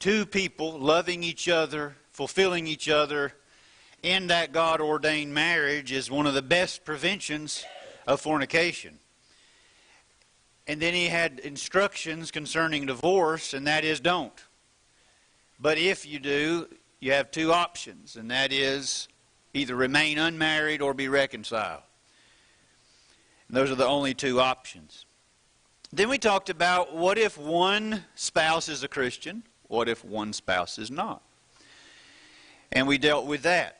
two people loving each other, fulfilling each other in that God-ordained marriage is one of the best preventions of fornication. And then he had instructions concerning divorce, and that is don't. But if you do, you have two options, and that is either remain unmarried or be reconciled. And those are the only two options. Then we talked about what if one spouse is a Christian, what if one spouse is not? And we dealt with that.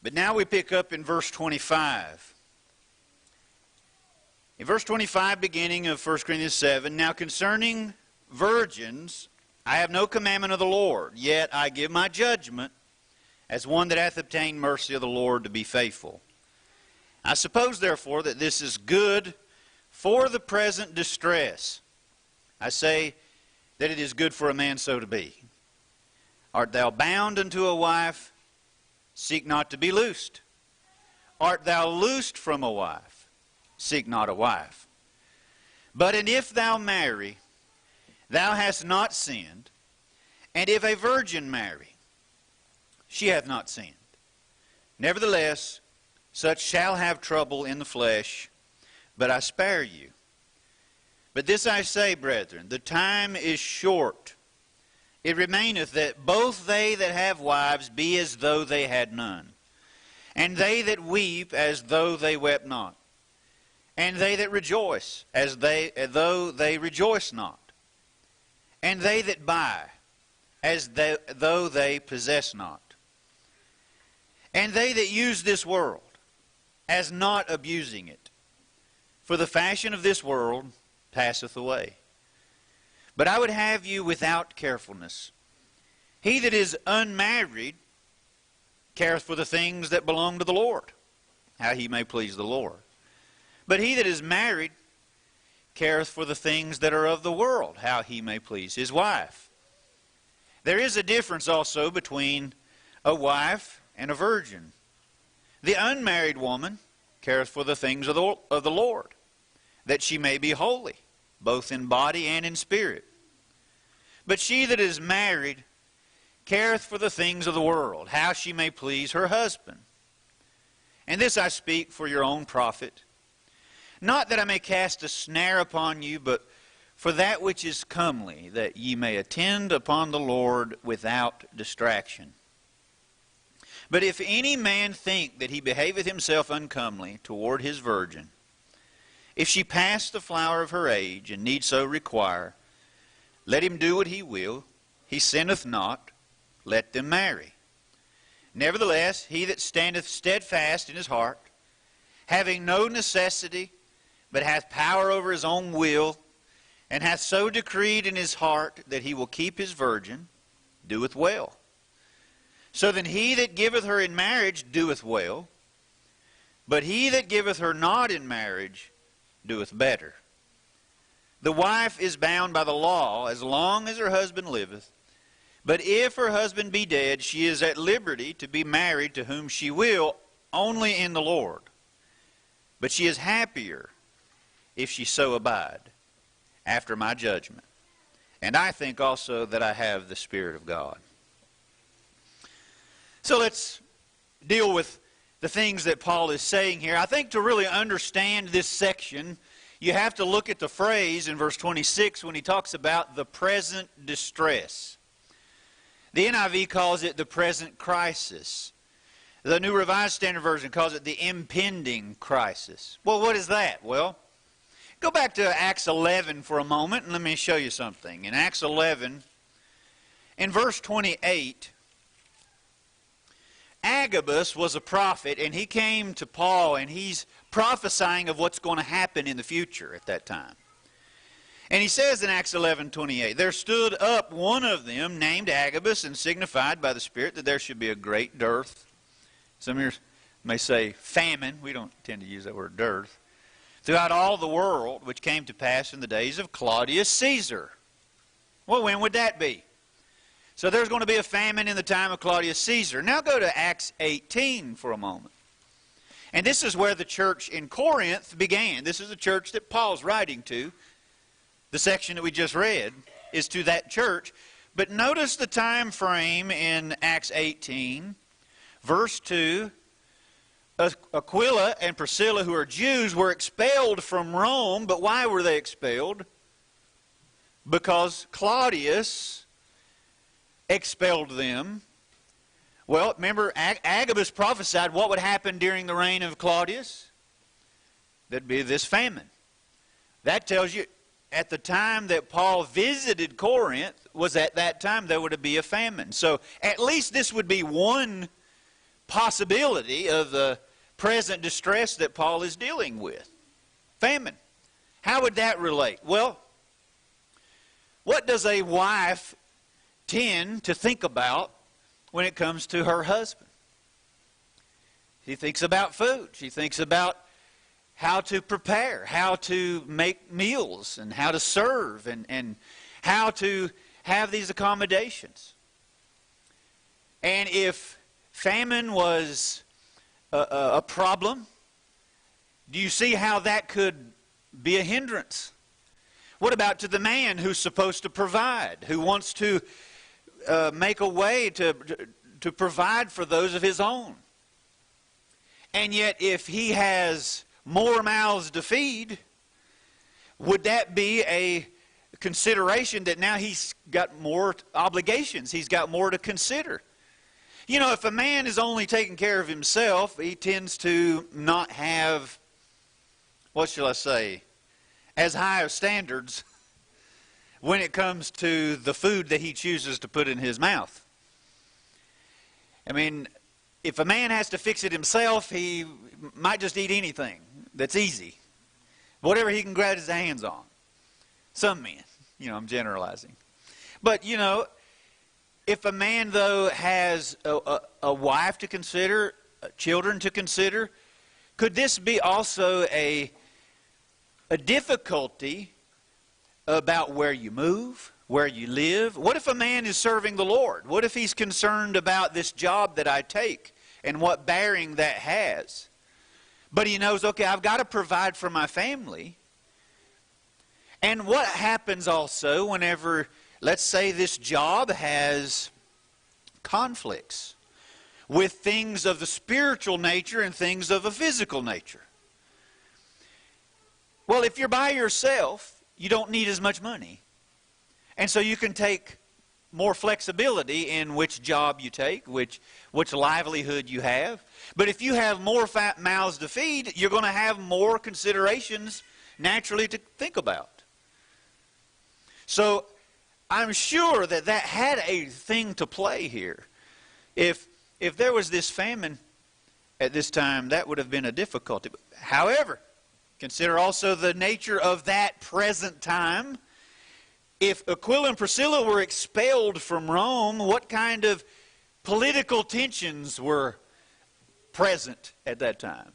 But now we pick up in verse 25. In verse 25, beginning of 1 Corinthians 7, now concerning virgins, I have no commandment of the Lord, yet I give my judgment as one that hath obtained mercy of the Lord to be faithful. I suppose, therefore, that this is good for the present distress. I say that it is good for a man so to be. Art thou bound unto a wife? Seek not to be loosed. Art thou loosed from a wife? Seek not a wife. But and if thou marry, thou hast not sinned. And if a virgin marry, she hath not sinned. Nevertheless, such shall have trouble in the flesh, but I spare you. But this I say, brethren, the time is short. It remaineth that both they that have wives be as though they had none, and they that weep as though they wept not, and they that rejoice as though they rejoice not, and they that buy as though they possess not, and they that use this world as not abusing it. For the fashion of this world passeth away. But I would have you without carefulness. He that is unmarried careth for the things that belong to the Lord, how he may please the Lord. But he that is married careth for the things that are of the world, how he may please his wife. There is a difference also between a wife and a virgin. The unmarried woman careth for the things of the Lord, that she may be holy, both in body and in spirit. But she that is married careth for the things of the world, how she may please her husband. And this I speak for your own profit, not that I may cast a snare upon you, but for that which is comely, that ye may attend upon the Lord without distraction. But if any man think that he behaveth himself uncomely toward his virgin, if she pass the flower of her age, and need so require, let him do what he will, he sinneth not, let them marry. Nevertheless, he that standeth steadfast in his heart, having no necessity, but hath power over his own will, and hath so decreed in his heart that he will keep his virgin, doeth well. So then he that giveth her in marriage doeth well, but he that giveth her not in marriage doeth better. The wife is bound by the law as long as her husband liveth, but if her husband be dead, she is at liberty to be married to whom she will, only in the Lord. But she is happier if she so abide, after my judgment. And I think also that I have the Spirit of God. So let's deal with the things that Paul is saying here. I think to really understand this section, you have to look at the phrase in verse 26 when he talks about the present distress. The NIV calls it the present crisis. The New Revised Standard Version calls it the impending crisis. Well, what is that? Well, go back to Acts 11 for a moment and let me show you something. In Acts 11, in verse 28, Agabus was a prophet, and he came to Paul, and he's prophesying of what's going to happen in the future at that time. And he says in Acts 11:28, there stood up one of them named Agabus, and signified by the Spirit that there should be a great dearth. Some of you may say famine. We don't tend to use that word dearth. Throughout all the world, which came to pass in the days of Claudius Caesar. Well, when would that be? So there's going to be a famine in the time of Claudius Caesar. Now go to Acts 18 for a moment. And this is where the church in Corinth began. This is the church that Paul's writing to. The section that we just read is to that church. But notice the time frame in Acts 18, verse 2. Aquila and Priscilla, who are Jews, were expelled from Rome. But why were they expelled? Because Claudius expelled them. Well, remember, Agabus prophesied what would happen during the reign of Claudius. There'd be this famine. That tells you, at the time that Paul visited Corinth, was at that time there would be a famine. So at least this would be one possibility of the present distress that Paul is dealing with. Famine. How would that relate? Well, what does a wife tend to think about when it comes to her husband? She thinks about food. She thinks about how to prepare, how to make meals, and how to serve, and how to have these accommodations. And if famine was a problem, do you see how that could be a hindrance? What about to the man who's supposed to provide, who wants to make a way to provide for those of his own? And yet if he has more mouths to feed, would that be a consideration that now he's got more obligations, he's got more to consider? You know, if a man is only taking care of himself, he tends to not have, what shall I say, as high of standards when it comes to the food that he chooses to put in his mouth. I mean, if a man has to fix it himself, he might just eat anything that's easy. Whatever he can grab his hands on. Some men, I'm generalizing. But, if a man, though, has a wife to consider, children to consider, could this be also a difficulty about where you move, where you live? What if a man is serving the Lord? What if he's concerned about this job that I take and what bearing that has? But he knows, okay, I've got to provide for my family. And what happens also whenever, let's say, this job has conflicts with things of the spiritual nature and things of a physical nature? Well, if you're by yourself, you don't need as much money. And so you can take more flexibility in which job you take, which livelihood you have. But if you have more fat mouths to feed, you're going to have more considerations naturally to think about. So I'm sure that had a thing to play here. If there was this famine at this time, that would have been a difficulty. However, consider also the nature of that present time. If Aquila and Priscilla were expelled from Rome, what kind of political tensions were present at that time?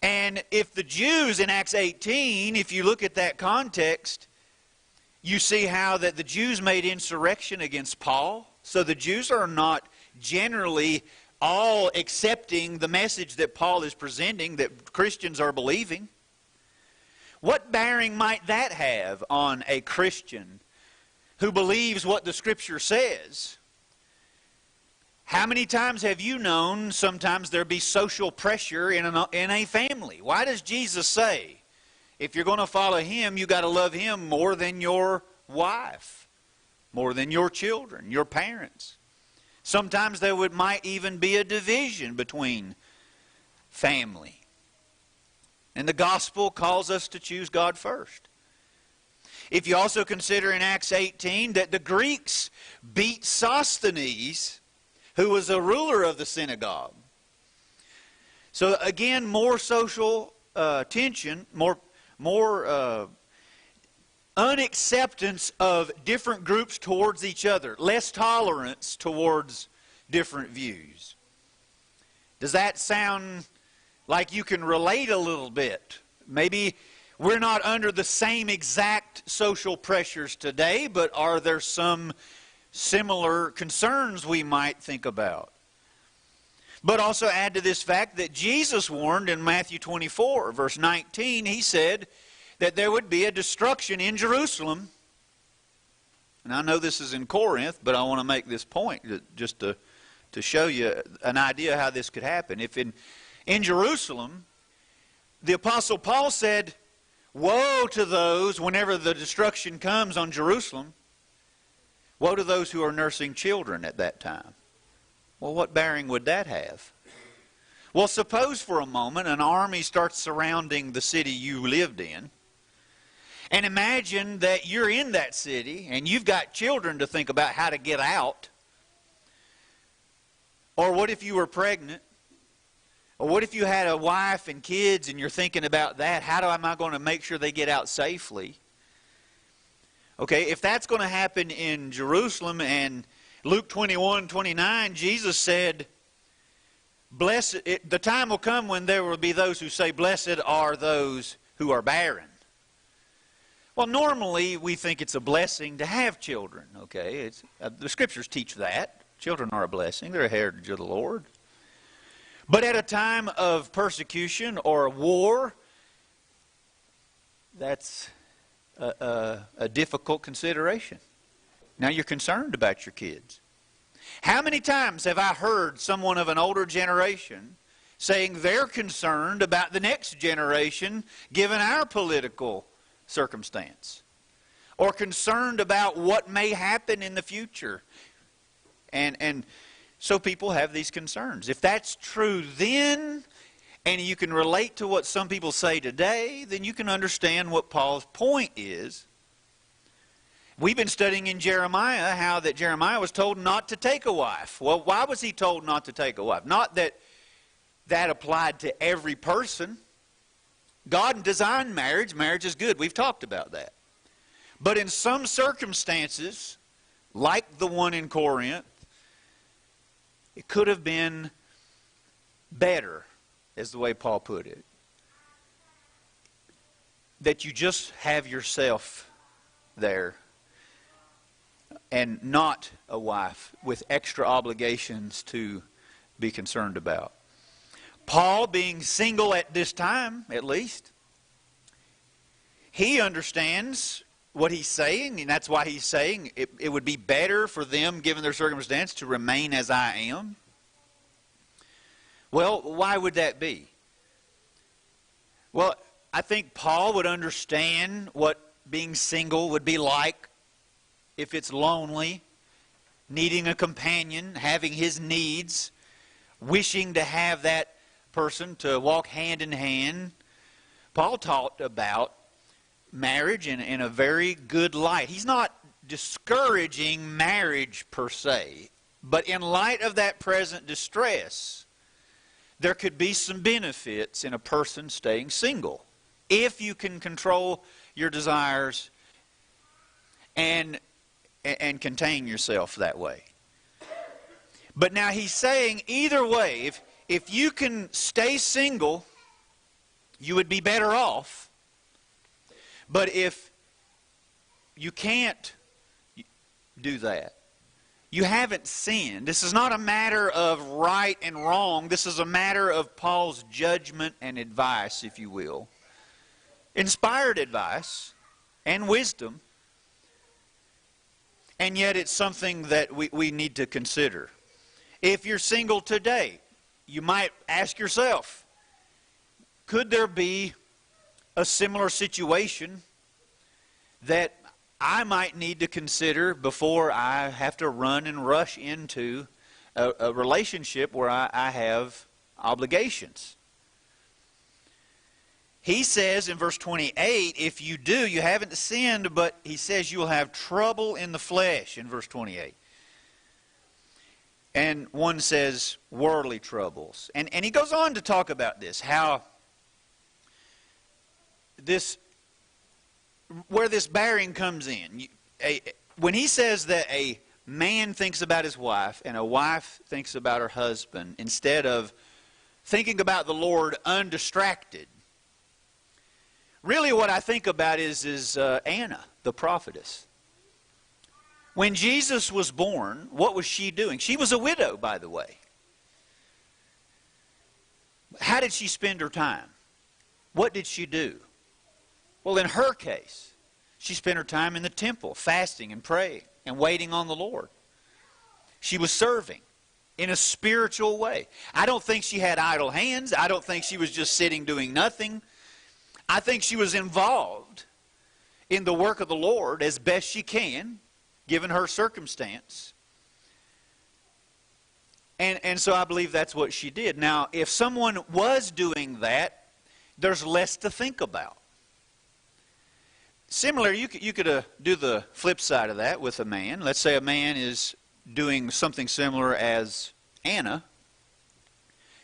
And if the Jews in Acts 18, if you look at that context, you see how that the Jews made insurrection against Paul. So the Jews are not generally all accepting the message that Paul is presenting, that Christians are believing. What bearing might that have on a Christian who believes what the Scripture says? How many times have you known sometimes there be social pressure in a family? Why does Jesus say, if you're going to follow Him, you've got to love Him more than your wife, more than your children, your parents? Sometimes there might even be a division between family. And the gospel calls us to choose God first. If you also consider in Acts 18 that the Greeks beat Sosthenes, who was a ruler of the synagogue. So again, more social tension, more unacceptance of different groups towards each other, less tolerance towards different views. Does that sound like you can relate a little bit? Maybe we're not under the same exact social pressures today, but are there some similar concerns we might think about? But also add to this fact that Jesus warned in Matthew 24, verse 19, He said that there would be a destruction in Jerusalem And I know this is in Corinth, but I want to make this point just to show you an idea how this could happen. If in Jerusalem, the Apostle Paul said, woe to those, whenever the destruction comes on Jerusalem, woe to those who are nursing children at that time. Well, what bearing would that have? Well, suppose for a moment an army starts surrounding the city you lived in. And imagine that you're in that city and you've got children to think about how to get out. Or what if you were pregnant? Or what if you had a wife and kids and you're thinking about that? How am I going to make sure they get out safely? Okay, if that's going to happen in Jerusalem, and Luke 21:29, Jesus said, the time will come when there will be those who say, blessed are those who are barren. Well, normally we think it's a blessing to have children, okay? The Scriptures teach that. Children are a blessing. They're a heritage of the Lord. But at a time of persecution or a war, that's a difficult consideration. Now you're concerned about your kids. How many times have I heard someone of an older generation saying they're concerned about the next generation given our political circumstance, or concerned about what may happen in the future? And so people have these concerns. If that's true then, and you can relate to what some people say today, then you can understand what Paul's point is. We've been studying in Jeremiah how that Jeremiah was told not to take a wife. Well, why was he told not to take a wife? Not that that applied to every person. God designed marriage. Marriage is good. We've talked about that. But in some circumstances, like the one in Corinth, it could have been better, is the way Paul put it, that you just have yourself there and not a wife with extra obligations to be concerned about. Paul, being single at this time, at least, he understands what he's saying, and that's why he's saying it would be better for them, given their circumstance, to remain as I am. Well, why would that be? Well, I think Paul would understand what being single would be like if it's lonely, needing a companion, having his needs, wishing to have that person to walk hand in hand. Paul talked about marriage in a very good light. He's not discouraging marriage per se, but in light of that present distress, there could be some benefits in a person staying single if you can control your desires and contain yourself that way. But now he's saying either way, if you can stay single, you would be better off. But if you can't do that, you haven't sinned. This is not a matter of right and wrong. This is a matter of Paul's judgment and advice, if you will. Inspired advice and wisdom. And yet it's something that we need to consider. If you're single today, you might ask yourself, could there be a similar situation that I might need to consider before I have to run and rush into a relationship where I have obligations? He says in verse 28, if you do, you haven't sinned, but he says you will have trouble in the flesh in verse 28. And one says worldly troubles. And he goes on to talk about this, how where this bearing comes in. When he says that a man thinks about his wife and a wife thinks about her husband instead of thinking about the Lord undistracted, really what I think about is Anna, the prophetess. When Jesus was born, what was she doing? She was a widow, by the way. How did she spend her time? What did she do? Well, in her case, she spent her time in the temple, fasting and praying. and waiting on the Lord. She was serving in a spiritual way. I don't think she had idle hands. I don't think she was just sitting doing nothing. I think she was involved in the work of the Lord as best she can, given her circumstance. And so I believe that's what she did. Now, if someone was doing that, there's less to think about. Similarly, you could do the flip side of that with a man. Let's say a man is doing something similar as Anna,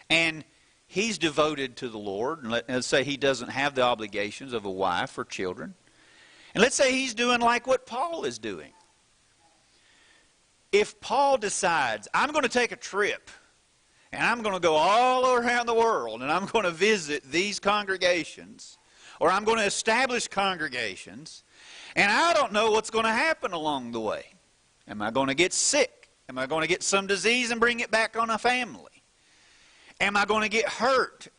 and he's devoted to the Lord. And let's say he doesn't have the obligations of a wife or children. And let's say he's doing like what Paul is doing. If Paul decides, I'm going to take a trip, and I'm going to go all around the world, and I'm going to visit these congregations, or I'm going to establish congregations, and I don't know what's going to happen along the way. Am I going to get sick? Am I going to get some disease and bring it back on a family? Am I going to get hurt?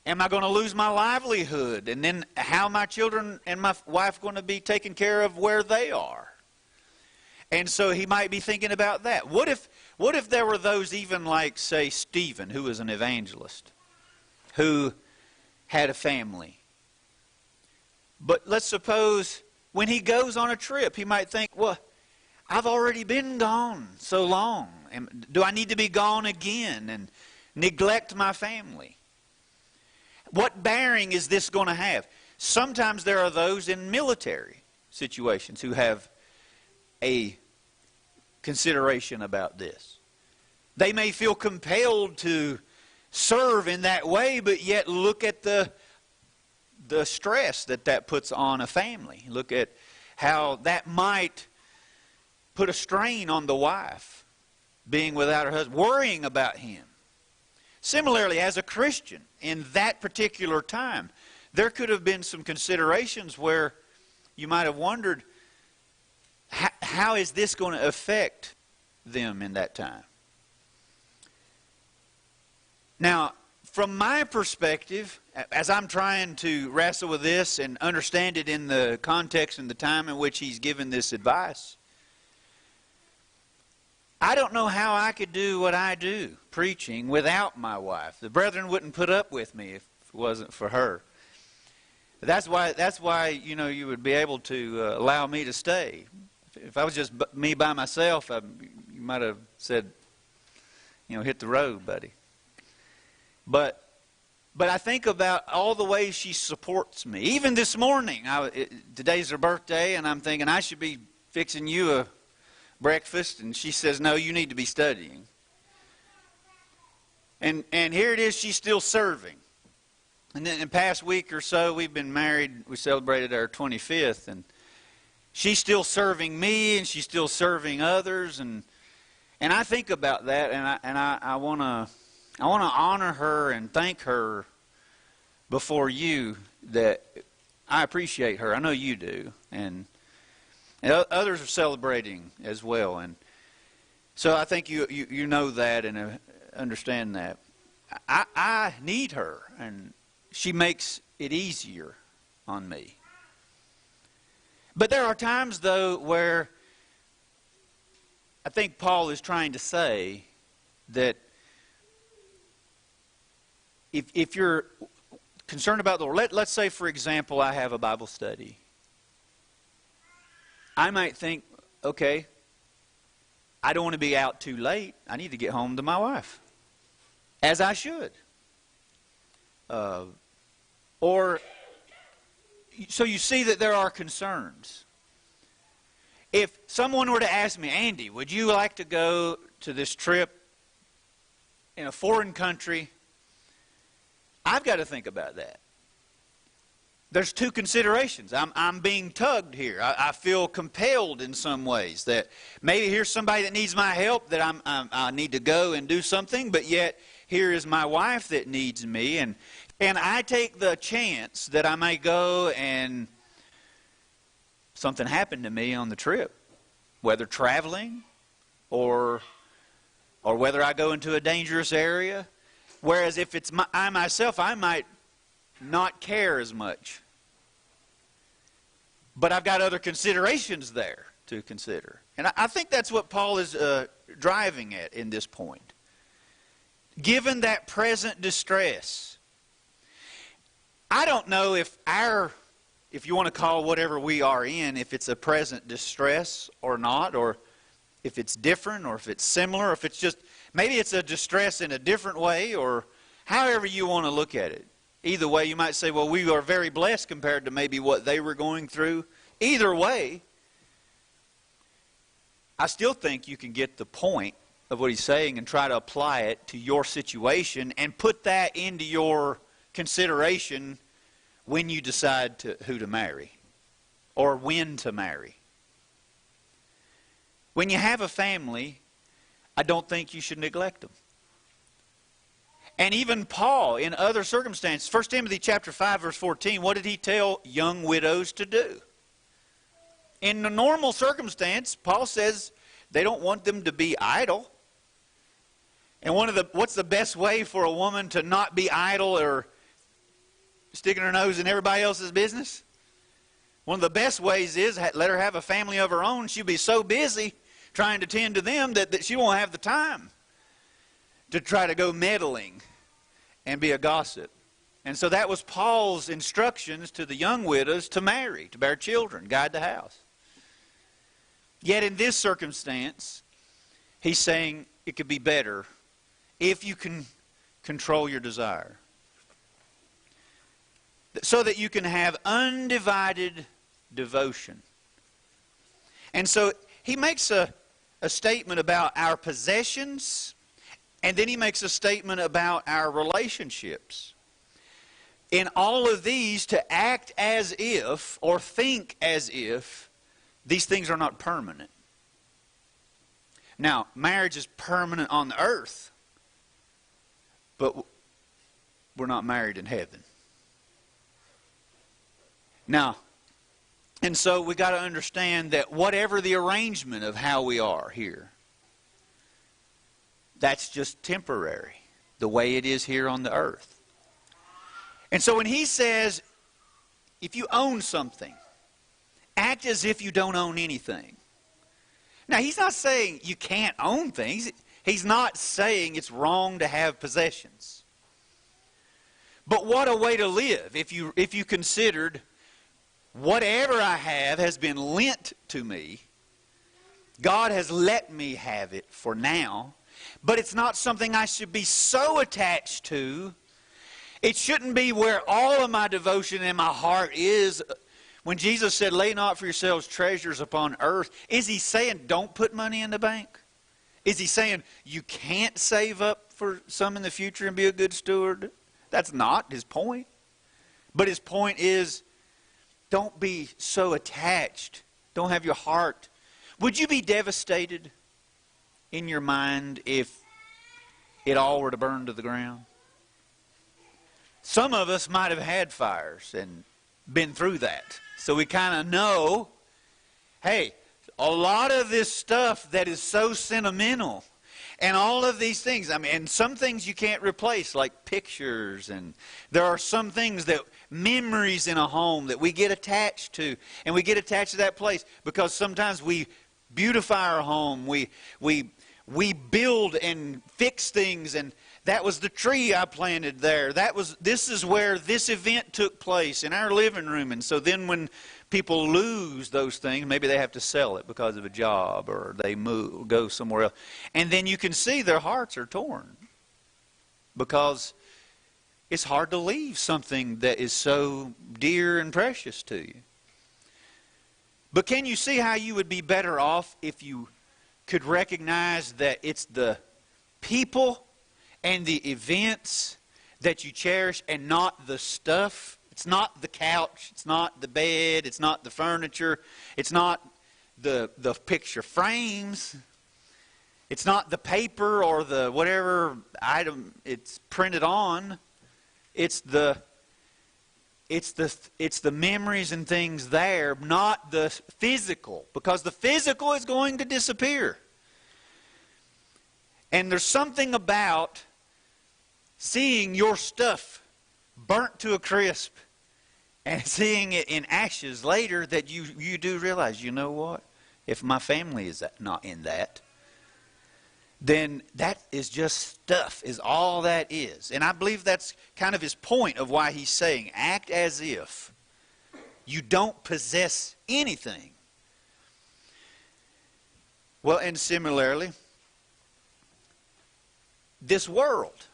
Am I going to lose my livelihood? And then how are my children and my wife going to be taken care of where they are? And so he might be thinking about that. What if there were those, even like, say, Stephen, who was an evangelist, who had a family? But let's suppose when he goes on a trip, he might think, well, I've already been gone so long. Do I need to be gone again and neglect my family? What bearing is this going to have? Sometimes there are those in military situations who have a consideration about this. They may feel compelled to serve in that way, but yet look at the stress that puts on a family. Look at how that might put a strain on the wife, being without her husband, worrying about him. Similarly, as a Christian, in that particular time, there could have been some considerations where you might have wondered, how is this going to affect them in that time? Now, from my perspective, as I'm trying to wrestle with this and understand it in the context and the time in which he's given this advice, I don't know how I could do what I do, preaching, without my wife. The brethren wouldn't put up with me if it wasn't for her. That's why you would be able to allow me to stay. If I was just me by myself, you might have said, hit the road, buddy. But I think about all the ways she supports me. Even this morning, today's her birthday, and I'm thinking I should be fixing you a breakfast, and she says, no, you need to be studying. And here it is, she's still serving. And then in the past week or so, we've been married. We celebrated our 25th, and she's still serving me, and she's still serving others, and I think about that, and I want to honor her and thank her before you that I appreciate her. I know you do, and others are celebrating as well, and so I think you know that and understand that. I need her, and she makes it easier on me. But there are times, though, where I think Paul is trying to say that if you're concerned about the Lord, let's say, for example, I have a Bible study. I might think, okay, I don't want to be out too late. I need to get home to my wife, as I should. So you see that there are concerns. If someone were to ask me, Andy, would you like to go to this trip in a foreign country? I've got to think about that. There's two considerations. I'm being tugged here. I feel compelled in some ways that maybe here's somebody that needs my help, that I need to go and do something, but yet here is my wife that needs me, and I take the chance that I may go and something happened to me on the trip, whether traveling or whether I go into a dangerous area. Whereas if it's I myself, I might not care as much. But I've got other considerations there. to consider. And I think that's what Paul is driving at in this point. Given that present distress, I don't know if you want to call whatever we are in, if it's a present distress or not, or if it's different, or if it's similar, or if it's just, maybe it's a distress in a different way, or however you want to look at it. Either way, you might say, well, we are very blessed compared to maybe what they were going through. Either way, I still think you can get the point of what he's saying and try to apply it to your situation and put that into your consideration when you decide who to marry or when to marry. When you have a family, I don't think you should neglect them. And even Paul, in other circumstances, 1 Timothy chapter 5, verse 14, what did he tell young widows to do? In the normal circumstance, Paul says they don't want them to be idle. And what's the best way for a woman to not be idle or sticking her nose in everybody else's business? One of the best ways is let her have a family of her own. She'll be so busy trying to tend to them that she won't have the time to try to go meddling and be a gossip. And so that was Paul's instructions to the young widows to marry, to bear children, guide the house. Yet in this circumstance, he's saying it could be better if you can control your desire, so that you can have undivided devotion. And so he makes a statement about our possessions, and then he makes a statement about our relationships. In all of these, to act as if, or think as if, these things are not permanent. Now, marriage is permanent on the earth, but we're not married in heaven. Now, and so we got to understand that whatever the arrangement of how we are here, that's just temporary, the way it is here on the earth. And so when he says, if you own something, act as if you don't own anything. Now, he's not saying you can't own things. He's not saying it's wrong to have possessions. But what a way to live if you considered whatever I have has been lent to me. God has let me have it for now, but it's not something I should be so attached to. It shouldn't be where all of my devotion and my heart is. When Jesus said, lay not for yourselves treasures upon earth, is he saying don't put money in the bank? Is he saying you can't save up for some in the future and be a good steward? That's not his point. But his point is, don't be so attached. Don't have your heart. Would you be devastated in your mind if it all were to burn to the ground? Some of us might have had fires and been through that. So we kind of know, hey, a lot of this stuff that is so sentimental and all of these things, I mean, and some things you can't replace, like pictures, and there are some things that, memories in a home that we get attached to, and we get attached to that place because sometimes we beautify our home, we build and fix things, and that was the tree I planted there. This is where this event took place in our living room. And so then when people lose those things, maybe they have to sell it because of a job or they go somewhere else. And then you can see their hearts are torn because it's hard to leave something that is so dear and precious to you. But can you see how you would be better off if you could recognize that it's the people and the events that you cherish and not the stuff? It's not the couch, it's not the bed, it's not the furniture, it's not the picture frames, it's not the paper or the whatever item it's printed on. It's the memories and things there, not the physical, because the physical is going to disappear. And there's something about seeing your stuff burnt to a crisp and seeing it in ashes later that you do realize, you know what? if my family is not in that, then that is just stuff, is all that is. And I believe that's kind of his point of why he's saying, act as if you don't possess anything. Well, and similarly, this world.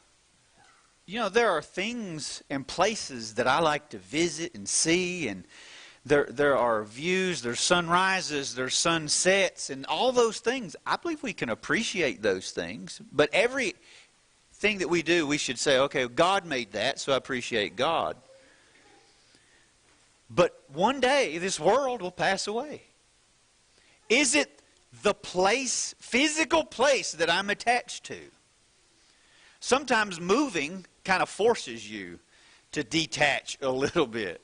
You know, there are things and places that I like to visit and see, and there are views, there's sunrises, there's sunsets, and all those things. I believe we can appreciate those things, but everything that we do, we should say, okay, God made that, so I appreciate God. But one day, this world will pass away. Is it the place, physical place that I'm attached to? Sometimes moving kind of forces you to detach a little bit.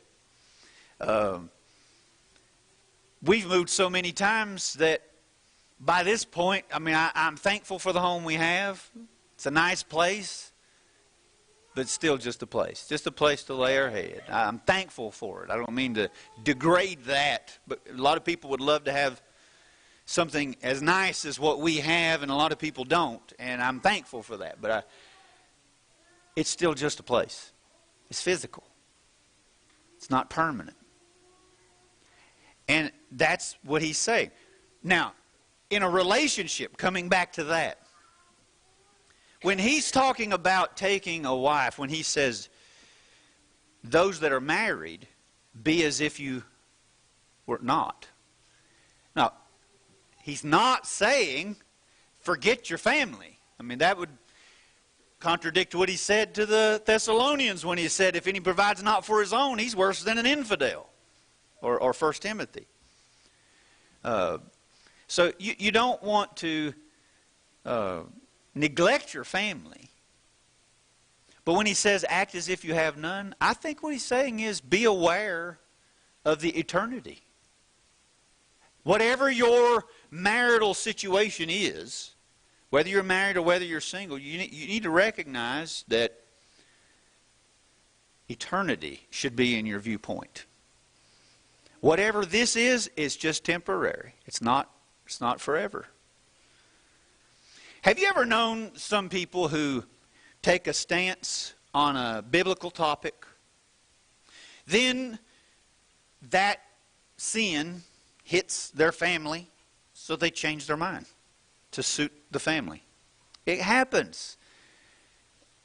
We've moved so many times that by this point, I mean, I'm thankful for the home we have. It's a nice place, but it's still just a place to lay our head. I'm thankful for it. I don't mean to degrade that, but a lot of people would love to have something as nice as what we have, and a lot of people don't, and I'm thankful for that. But it's still just a place. It's physical. It's not permanent. And that's what he's saying. Now, in a relationship, coming back to that, when he's talking about taking a wife, when he says, those that are married, be as if you were not. Now, he's not saying, forget your family. I mean, that would contradict what he said to the Thessalonians when he said, if any provides not for his own, he's worse than an infidel. Or 1 Timothy. So you don't want to neglect your family. But when he says act as if you have none, I think what he's saying is be aware of the eternity. Whatever your marital situation is, whether you're married or whether you're single, you need to recognize that eternity should be in your viewpoint. Whatever this is just temporary. It's not forever. Have you ever known some people who take a stance on a biblical topic, then that sin hits their family, so they change their mind to suit the family? It happens.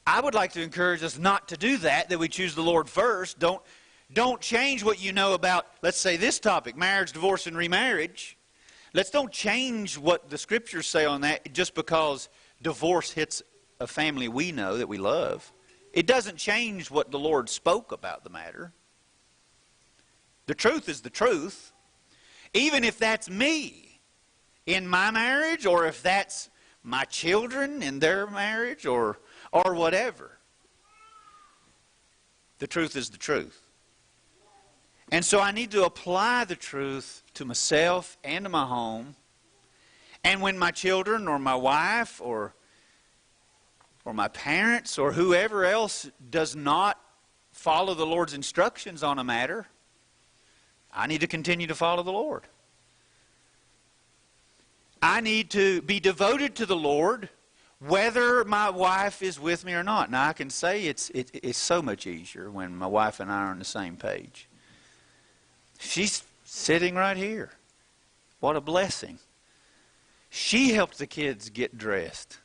I would like to encourage us not to do that we choose the Lord first. Don't change what you know about, let's say, this topic, marriage, divorce, and remarriage. Don't change what the Scriptures say on that just because divorce hits a family we know that we love. It doesn't change what the Lord spoke about the matter. The truth is the truth. Even if that's me in my marriage, or if that's my children in their marriage, or whatever. The truth is the truth. And so I need to apply the truth to myself and to my home. And when my children or my wife or my parents or whoever else does not follow the Lord's instructions on a matter, I need to continue to follow the Lord. I need to be devoted to the Lord whether my wife is with me or not. Now I can say it's so much easier when my wife and I are on the same page. She's sitting right here. What a blessing. She helped the kids get dressed.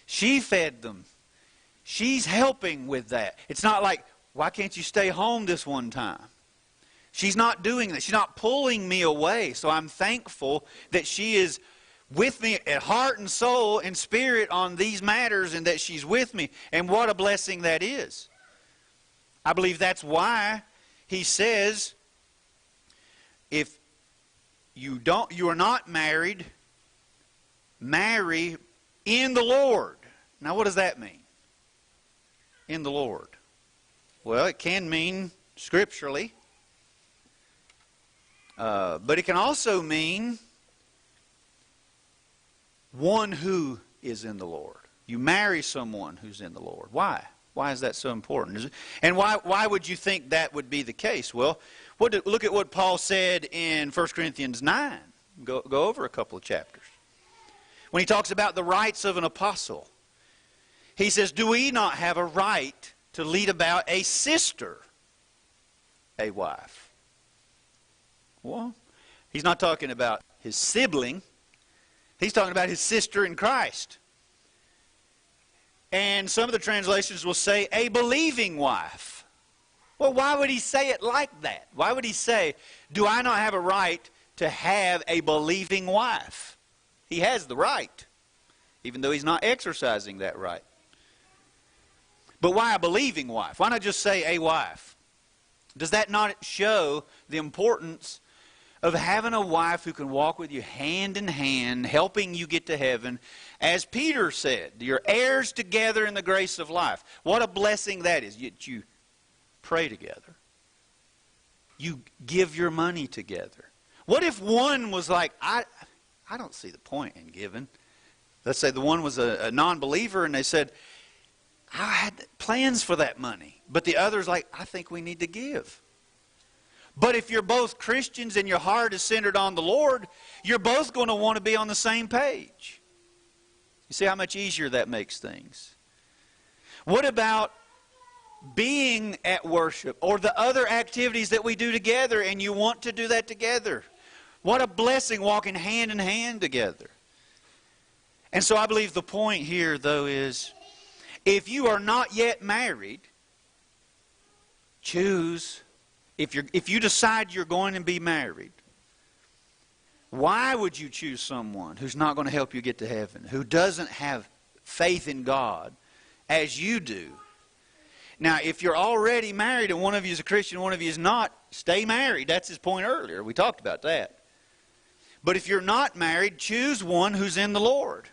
She fed them. She's helping with that. It's not like, why can't you stay home this one time? She's not doing that. She's not pulling me away. So I'm thankful that she is with me at heart and soul and spirit on these matters, and that she's with me. And what a blessing that is. I believe that's why he says, if you are not married, marry in the Lord. Now what does that mean? In the Lord. Well, it can mean scripturally. But it can also mean one who is in the Lord. You marry someone who's in the Lord. Why? Why is that so important? And why would you think that would be the case? Well, look at what Paul said in 1 Corinthians 9. Go over a couple of chapters. When he talks about the rights of an apostle, he says, do we not have a right to lead about a sister, a wife? Well, he's not talking about his sibling. He's talking about his sister in Christ. And some of the translations will say a believing wife. Well, why would he say it like that? Why would he say, do I not have a right to have a believing wife? He has the right, even though he's not exercising that right. But why a believing wife? Why not just say a wife? Does that not show the importance of having a wife who can walk with you hand in hand, helping you get to heaven? As Peter said, you're heirs together in the grace of life. What a blessing that is. You pray together. You give your money together. What if one was like, I don't see the point in giving. Let's say the one was a non-believer and they said, I had plans for that money. But the other's like, I think we need to give. But if you're both Christians and your heart is centered on the Lord, you're both going to want to be on the same page. You see how much easier that makes things. What about being at worship or the other activities that we do together and you want to do that together? What a blessing walking hand in hand together. And so I believe the point here, though, is if you are not yet married, choose. If you decide you're going to be married, why would you choose someone who's not going to help you get to heaven, who doesn't have faith in God as you do? Now, if you're already married and one of you is a Christian, one of you is not, stay married. That's his point earlier. We talked about that. But if you're not married, choose one who's in the Lord.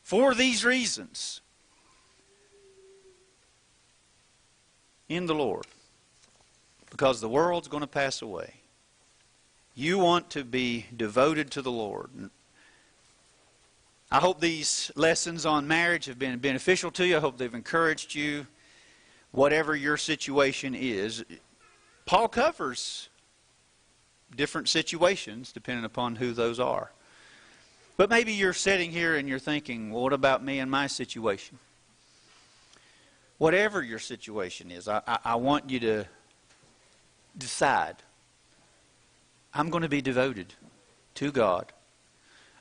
For these reasons. In the Lord. Because the world's going to pass away. You want to be devoted to the Lord. I hope these lessons on marriage have been beneficial to you. I hope they've encouraged you. Whatever your situation is. Paul covers different situations depending upon who those are. But maybe you're sitting here and you're thinking, well, what about me and my situation? Whatever your situation is, I want you to decide, I'm going to be devoted to God.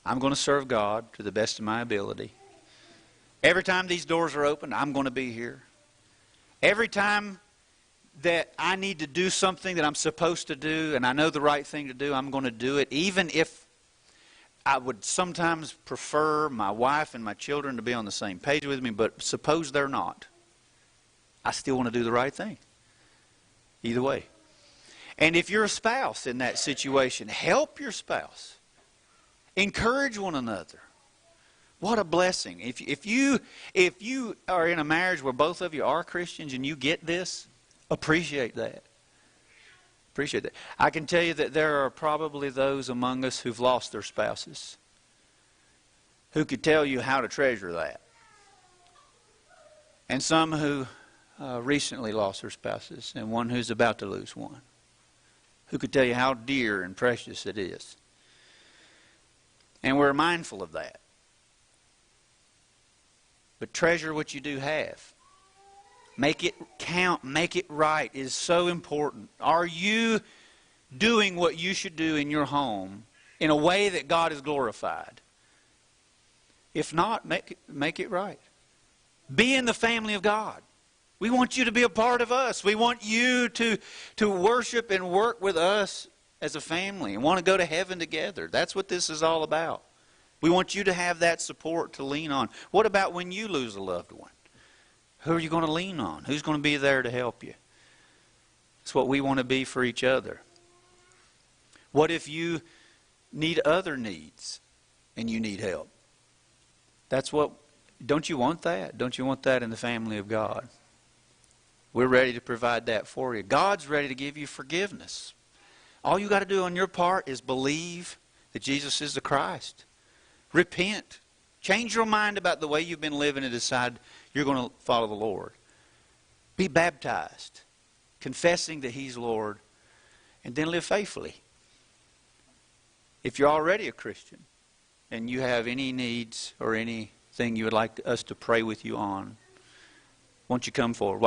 I'm going to serve God to the best of my ability. Every time these doors are open, I'm going to be here. Every time that I need to do something that I'm supposed to do and I know the right thing to do, I'm going to do it, even if I would sometimes prefer my wife and my children to be on the same page with me, but suppose they're not. I still want to do the right thing. Either way. And if you're a spouse in that situation, help your spouse. Encourage one another. What a blessing. If you are in a marriage where both of you are Christians and you get this, appreciate that. Appreciate that. I can tell you that there are probably those among us who've lost their spouses who could tell you how to treasure that. And some who recently lost their spouses, and one who's about to lose one, who could tell you how dear and precious it is. And we're mindful of that. But treasure what you do have. Make it count. Make it right. It is so important. Are you doing what you should do in your home in a way that God is glorified? If not, make it right. Be in the family of God. We want you to be a part of us. We want you to worship and work with us as a family and want to go to heaven together. That's what this is all about. We want you to have that support to lean on. What about when you lose a loved one? Who are you going to lean on? Who's going to be there to help you? It's what we want to be for each other. What if you need other needs and you need help? Don't you want that? Don't you want that in the family of God? We're ready to provide that for you. God's ready to give you forgiveness. All you got to do on your part is believe that Jesus is the Christ. Repent. Change your mind about the way you've been living and decide you're going to follow the Lord. Be baptized, confessing that He's Lord, and then live faithfully. If you're already a Christian and you have any needs or anything you would like us to pray with you on, won't you come forward?